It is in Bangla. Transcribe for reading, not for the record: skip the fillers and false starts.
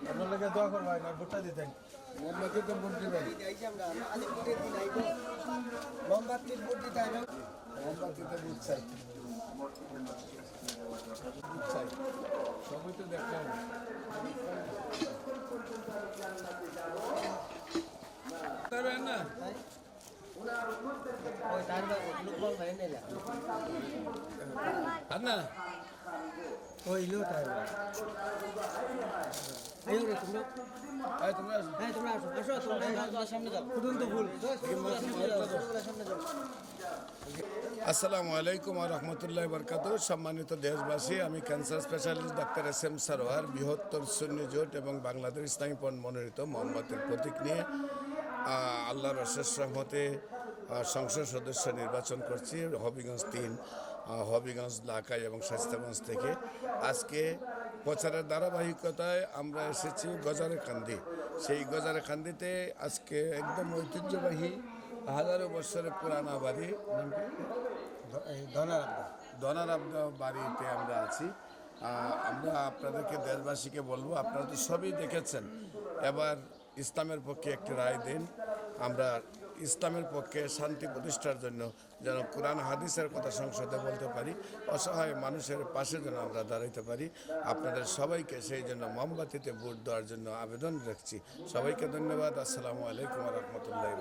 আপনার লোকে দোয়া করবেন না ভোটটা দিতেন মোমবাতি তো ভোট দিবেন মোমবাতির ভোট দিতে হবে মোমবাতিতে ভোট চাই সবই তো দেখতে হবে না না ওই লোটা আসসালামু আলাইকুম রহমতুল্লাহ বরকাত। সম্মানিত দেশবাসী, আমি cancer specialist doctor SM Sarwar বৃহত্তর সুন্নি জোট এবং বাংলাদেশ ইসলামী পণ্য মনোনীত মোমবাতির প্রতীক নিয়ে আল্লাহর অশেষ রহমতে সংসদ সদস্য নির্বাচন করছি হবিগঞ্জ 3, হবিগঞ্জ, লাকাই এবং স্বাস্থ্যগঞ্জ থেকে। আজকে প্রচারের ধারাবাহিকতায় আমরা এসেছি গজারেকান্দি। সেই গজারেকান্দিতে আজকে একদম ঐতিহ্যবাহী হাজারো বছরের পুরানা বাড়ি ধনারাবদা বাড়িতে আমরা আছি। আমরা আপনাদেরকে দেশবাসীকে বলবো, আপনারা তো সবই দেখেছেন, এবার ইসলামের পক্ষে একটি রায় দিন। আমরা ইসলামের পক্ষে শান্তি প্রতিষ্ঠার জন্য যেন কোরআন হাদিসের কথা সংসদে বলতে পারি, অসহায় মানুষের পাশে যেন আমরা দাঁড়াইতে পারি। আপনাদের সবাইকে সেই জন্য মোমবাতিতে ভোট দেওয়ার জন্য আবেদন রাখছি। সবাইকে ধন্যবাদ। আসসালামু আলাইকুম রহমতুল্লাহ।